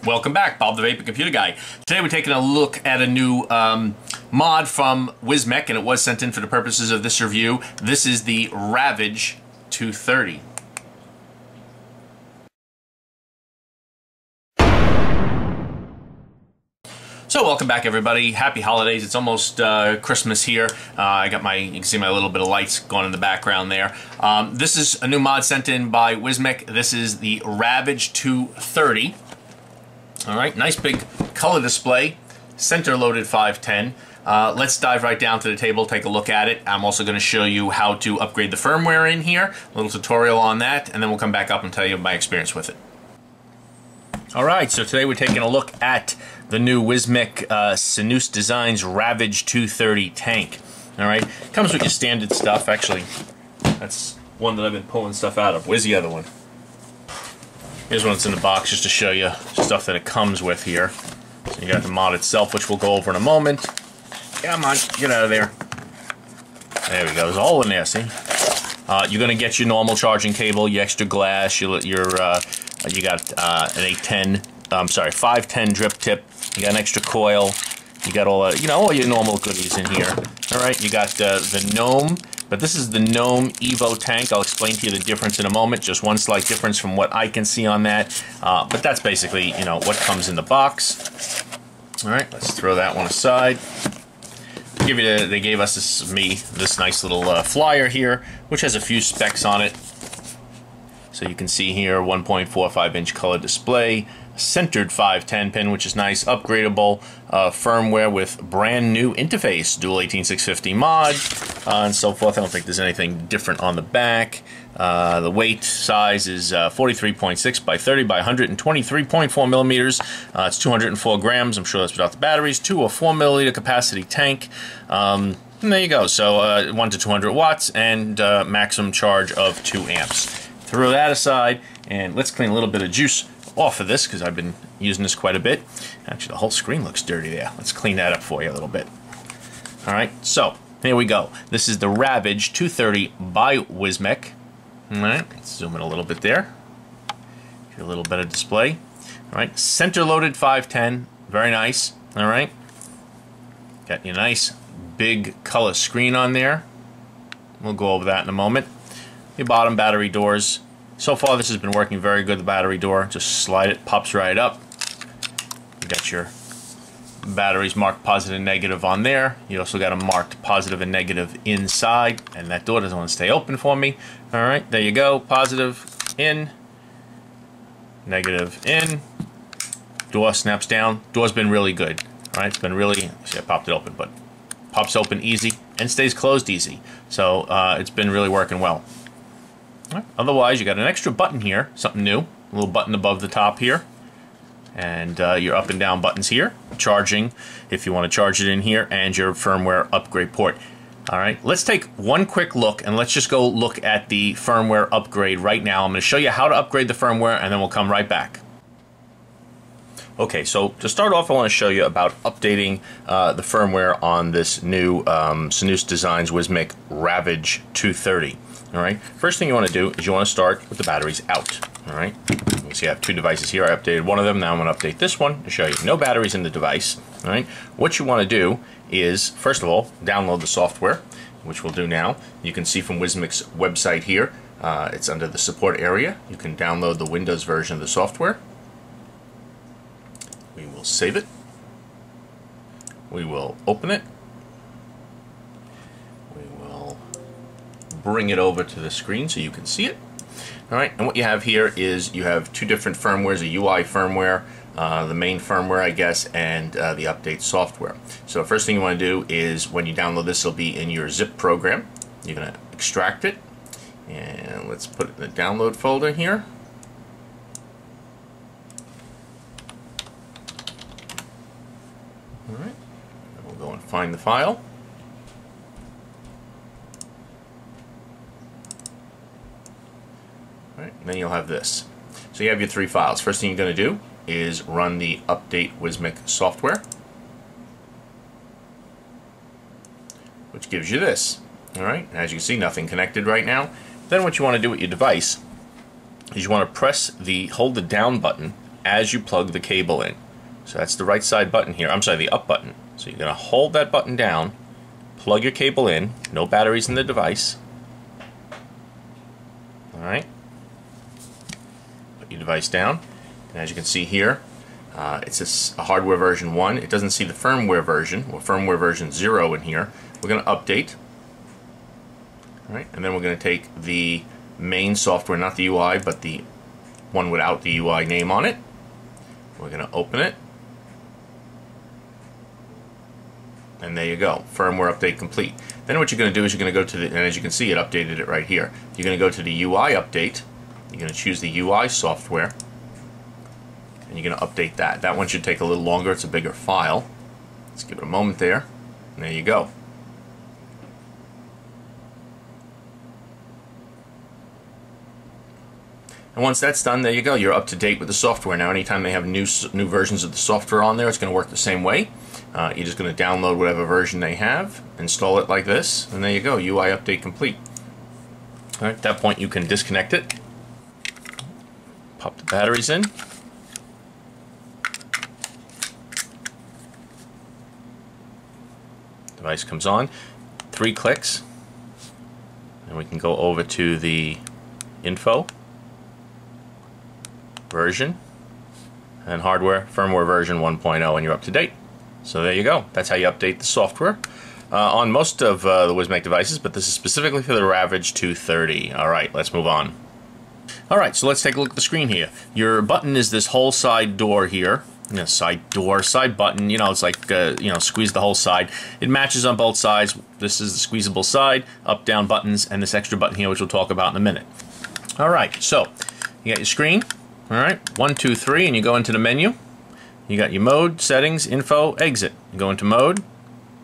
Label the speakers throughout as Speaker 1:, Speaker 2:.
Speaker 1: Welcome back, Bob the Vapor Computer Guy. Today we're taking a look at a new mod from Wismec, and it was sent in for the purposes of this review. This is the Ravage230. So welcome back, everybody. Happy holidays. It's almost Christmas here. I got you can see my little bit of lights going in the background there. This is a new mod sent in by Wismec. This is the Ravage230. All right, nice big color display, center loaded 510. Let's dive right down to the table, take a look at it. I'm also going to show you how to upgrade the firmware in here, a little tutorial on that, and then we'll come back up and tell you my experience with it. All right, so today we're taking a look at the new Wismec Sinus Designs Ravage230 tank. All right, comes with your standard stuff. Actually, that's one that I've been pulling stuff out of. Where's the other one? Here's one that's in the box, just to show you stuff that it comes with here. So you got the mod itself, which we'll go over in a moment. Come on, get out of there. There we go. It's all in there. See, you're gonna get your normal charging cable, your extra glass, you got an 810. I'm sorry, 510 drip tip. You got an extra coil. You got all all your normal goodies in here. All right, you got the Gnome. But this is the Gnome Evo tank. I'll explain to you the difference in a moment. Just one slight difference from what I can see on that. But that's basically, what comes in the box. All right, let's throw that one aside. They gave us this nice little flyer here, which has a few specs on it. So you can see here, 1.45-inch color display, centered 510 pin, which is nice, upgradable firmware with brand new interface, dual 18650 mod, and so forth. I don't think there's anything different on the back. The weight size is 43.6 by 30 by 123.4 millimeters. It's 204 grams. I'm sure that's without the batteries. 2 or 4 milliliter capacity tank. And there you go. So 1 to 200 watts and maximum charge of 2 amps. Throw that aside, and let's clean a little bit of juice off of this, because I've been using this quite a bit. Actually, the whole screen looks dirty there. Let's clean that up for you a little bit. All right, so here we go. This is the Ravage230 by Wismec. All right, let's zoom in a little bit there. Get a little better display. All right, center loaded 510, very nice. All right, got your nice big color screen on there. We'll go over that in a moment. Your bottom battery doors. So far this has been working very good, the battery door. Just slide it, pops right up. You got your batteries marked positive and negative on there. You also got them marked positive and negative inside, and that door doesn't want to stay open for me. Alright, there you go. Positive in, negative in. Door snaps down. Door's been really good. Alright, it's been really, see I popped it open, but pops open easy and stays closed easy. So it's been really working well. Otherwise, you got an extra button here, something new, a little button above the top here, and your up and down buttons here, charging if you want to charge it in here, and your firmware upgrade port. All right, let's take one quick look, and let's just go look at the firmware upgrade right now. I'm going to show you how to upgrade the firmware, and then we'll come right back. Okay, so to start off, I want to show you about updating the firmware on this new Sinus Designs Wismec Ravage230. All right. First thing you want to do is you want to start with the batteries out. All right. You can see I have 2 devices here. I updated one of them. Now I'm going to update this one to show you no batteries in the device. All right. What you want to do is, first of all, download the software, which we'll do now. You can see from Wismec's website here. It's under the support area. You can download the Windows version of the software. We will save it. We will open it. Bring it over to the screen so you can see it. All right, and what you have here is you have 2 different firmwares, a UI firmware, the main firmware, I guess, and the update software. So first thing you want to do is when you download this, it'll be in your zip program. You're going to extract it, and let's put it in the download folder here. All right, and we'll go and find the file. Right, and then you'll have this. So you have your 3 files. First thing you're going to do is run the update Wismec software, which gives you this. All right, as you can see, nothing connected right now. Then what you want to do with your device is you want to hold the down button as you plug the cable in. So that's the right side button here. I'm sorry, the up button. So you're going to hold that button down, plug your cable in, no batteries in the device. Alright. Put your device down. And as you can see here, it's a hardware version 1. It doesn't see the firmware version, or firmware version 0 in here. We're going to update. Alright, and then we're going to take the main software, not the UI, but the one without the UI name on it. We're going to open it. And there you go, firmware update complete. Then what you're going to do is you're going to go to the, and as you can see, it updated it right here. You're going to go to the UI update. You're going to choose the UI software, and you're going to update that. That one should take a little longer. It's a bigger file. Let's give it a moment there. And there you go. And once that's done, there you go. You're up to date with the software. Now, anytime they have new versions of the software on there, it's going to work the same way. You're just going to download whatever version they have, install it like this, and there you go. UI update complete. All right, at that point, you can disconnect it. Pop the batteries in. Device comes on. 3 clicks. And we can go over to the info, version, and hardware, firmware version 1.0, and you're up to date. So there you go. That's how you update the software on most of the Wismec devices, but this is specifically for the Ravage230. Alright, let's move on. Alright, so let's take a look at the screen here. Your button is this whole side door here. Side button, it's like, squeeze the whole side. It matches on both sides. This is the squeezable side, up, down buttons, and this extra button here, which we'll talk about in a minute. Alright, so you got your screen. Alright, 1, 2, 3, and you go into the menu. You got your mode, settings, info, exit. You go into mode,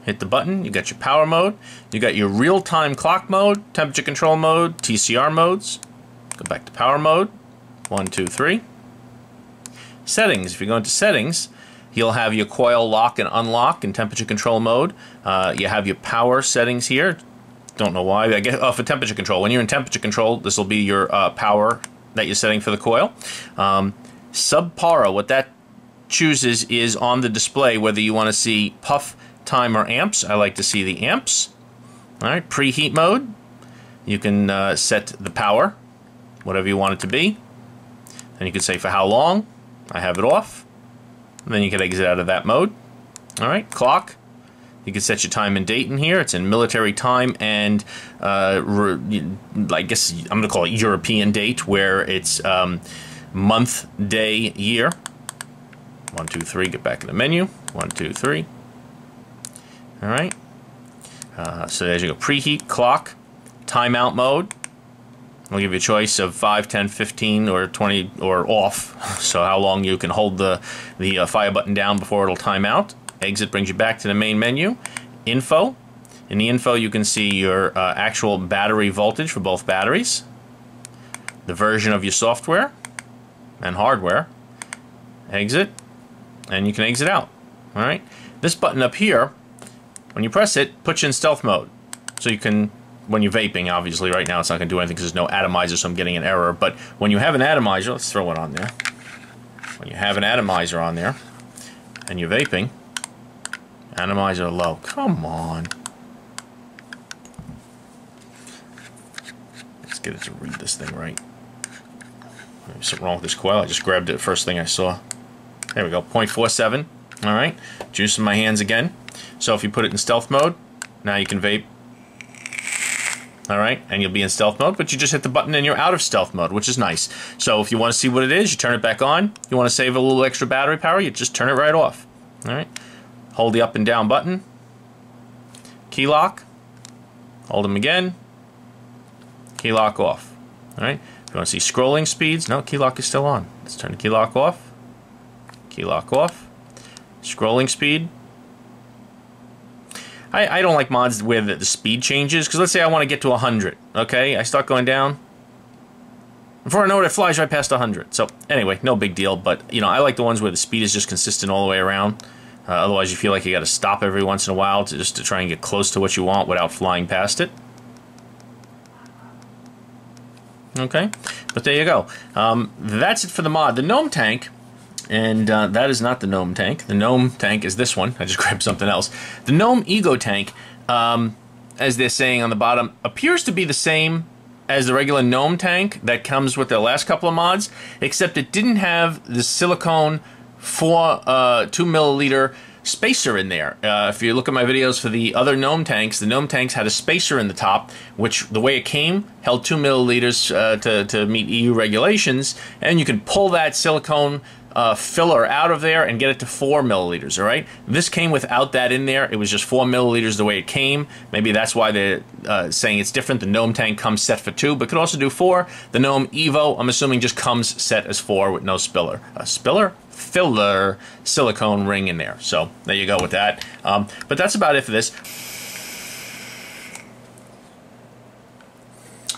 Speaker 1: hit the button, you got your power mode, you got your real-time clock mode, temperature control mode, TCR modes. Go back to power mode, 1, 2, 3. Settings, if you go into settings, you'll have your coil lock and unlock in temperature control mode. You have your power settings here. Don't know why, I guess, for temperature control. When you're in temperature control, this will be your power that you're setting for the coil. Subpara, what that chooses is on the display whether you want to see puff, time, or amps. I like to see the amps. Alright, preheat mode. You can set the power, whatever you want it to be. And you can say for how long. I have it off. And then you can exit out of that mode. Alright, clock. You can set your time and date in here. It's in military time and I guess I'm going to call it European date, where it's month, day, year. 1, 2, 3, get back in the menu. 1, 2, 3. Alright. So as you go, preheat, clock, timeout mode. I'll give you a choice of 5, 10, 15, or 20, or off. So how long you can hold the fire button down before it'll time out. Exit brings you back to the main menu. Info. In the info you can see your actual battery voltage for both batteries. The version of your software and hardware. Exit. And you can exit out. Alright. This button up here, when you press it, puts you in stealth mode. So you can, when you're vaping, obviously right now it's not going to do anything because there's no atomizer, so I'm getting an error. But when you have an atomizer, let's throw it on there. When you have an atomizer on there, and you're vaping, atomizer low. Come on. Let's get it to read this thing right. There's something wrong with this coil. I just grabbed it first thing I saw. There we go, 0.47. Alright, juice in my hands again. So if you put it in stealth mode, now you can vape. Alright, and you'll be in stealth mode, but you just hit the button and you're out of stealth mode, which is nice. So if you want to see what it is, you turn it back on. You want to save a little extra battery power, you just turn it right off. Alright, hold the up and down button. Key lock. Hold them again. Key lock off. Alright, if you want to see scrolling speeds, no, key lock is still on. Let's turn the key lock off. Key lock off. Scrolling speed. I don't like mods where the speed changes, because let's say I want to get to 100, okay? I start going down. Before I know it, it flies right past 100. So, anyway, no big deal, but, I like the ones where the speed is just consistent all the way around. Otherwise, you feel like you got to stop every once in a while just to try and get close to what you want without flying past it. Okay, but there you go. That's it for the mod. The gnome tank And that is not the Gnome tank. The Gnome tank is this one. I just grabbed something else. The Gnome Ego tank, as they're saying on the bottom, appears to be the same as the regular Gnome tank that comes with the last couple of mods, except it didn't have the silicone 2 milliliter spacer in there. If you look at my videos for the other Gnome tanks, the Gnome tanks had a spacer in the top, which the way it came held 2 milliliters to meet EU regulations, and you can pull that silicone filler out of there and get it to 4 milliliters, all right? This came without that in there. It was just 4 milliliters the way it came. Maybe that's why they're saying it's different. The Gnome tank comes set for 2, but could also do 4. The Gnome Evo, I'm assuming, just comes set as 4 with no spiller. Filler silicone ring in there. So there you go with that. But that's about it for this.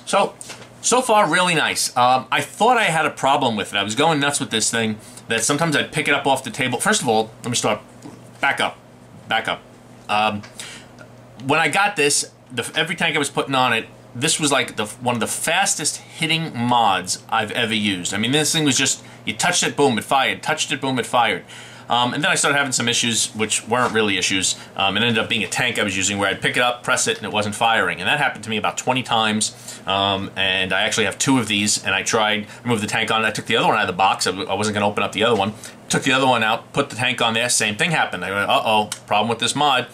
Speaker 1: So far, really nice. I thought I had a problem with it. I was going nuts with this thing, that sometimes I'd pick it up off the table. First of all, let me start. Back up. When I got this, every tank I was putting on it, this was like one of the fastest hitting mods I've ever used. I mean, this thing was just, you touched it, boom, it fired. Touched it, boom, it fired. And then I started having some issues, which weren't really issues. It ended up being a tank I was using where I'd pick it up, press it, and it wasn't firing. And that happened to me about 20 times. And I actually have 2 of these, and I tried, removed the tank on it. I took the other one out of the box. I wasn't going to open up the other one. Took the other one out, put the tank on there, same thing happened. I went, uh-oh, problem with this mod.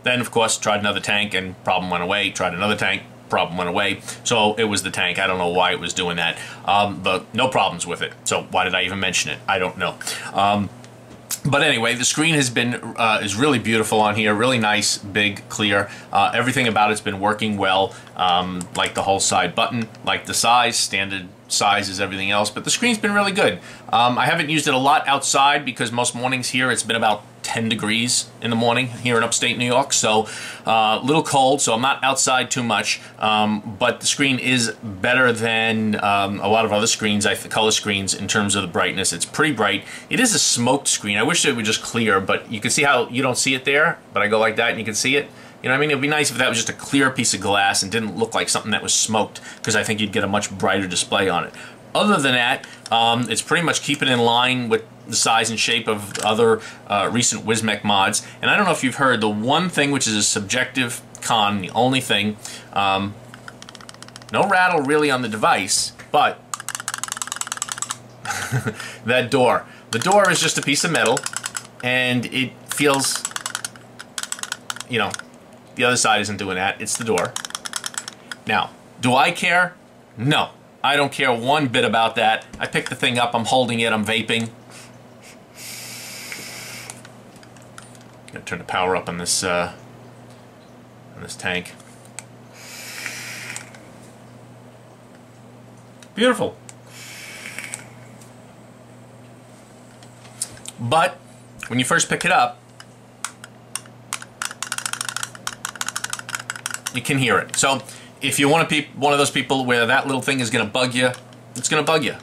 Speaker 1: Then, of course, tried another tank, and problem went away. Tried another tank, problem went away. So it was the tank. I don't know why it was doing that. But no problems with it. So why did I even mention it? I don't know. But anyway, the screen has been is really beautiful on here, really nice, big, clear. Everything about it's been working well, like the whole side button, like the size, standard size is everything else, but the screen's been really good. I haven't used it a lot outside because most mornings here it's been about 10 degrees in the morning here in upstate New York, so a little cold, so I'm not outside too much, but the screen is better than a lot of other screens, color screens, in terms of the brightness. It's pretty bright. It is a smoked screen. I wish it would just clear, but you can see how you don't see it there, but I go like that and you can see it. You know what I mean? It would be nice if that was just a clear piece of glass and didn't look like something that was smoked, because I think you'd get a much brighter display on it. Other than that, it's pretty much keeping in line with the size and shape of other recent Wismec mods. And I don't know if you've heard, the one thing which is a subjective con, the only thing, no rattle really on the device, but that door. The door is just a piece of metal, and it feels, you know, the other side isn't doing that. It's the door. Now, do I care? No. I don't care one bit about that. I picked the thing up, I'm holding it, I'm vaping. Gonna turn the power up on this tank. Beautiful. But when you first pick it up, you can hear it. So if you want to be one of those people where that little thing is going to bug you, it's going to bug you.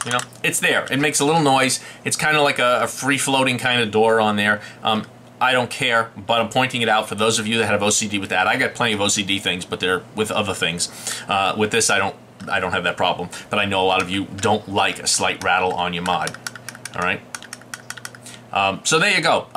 Speaker 1: You know, it's there. It makes a little noise. It's kind of like a free-floating kind of door on there. I don't care, but I'm pointing it out for those of you that have OCD with that. I got plenty of OCD things, but they're with other things. With this, I don't have that problem. But I know a lot of you don't like a slight rattle on your mod. All right. So there you go.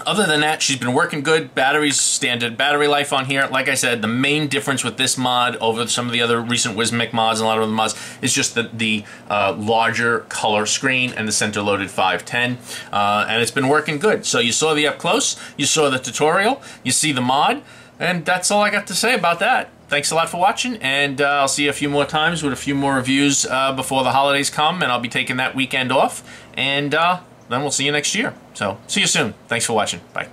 Speaker 1: Other than that, she's been working good. Batteries, standard battery life on here. Like I said, the main difference with this mod over some of the other recent Wismec mods and a lot of other mods is just the larger color screen and the center-loaded 510. And it's been working good. So you saw the up close, you saw the tutorial, you see the mod, and that's all I got to say about that. Thanks a lot for watching, and I'll see you a few more times with a few more reviews before the holidays come, and I'll be taking that weekend off. And then we'll see you next year. So, see you soon. Thanks for watching. Bye.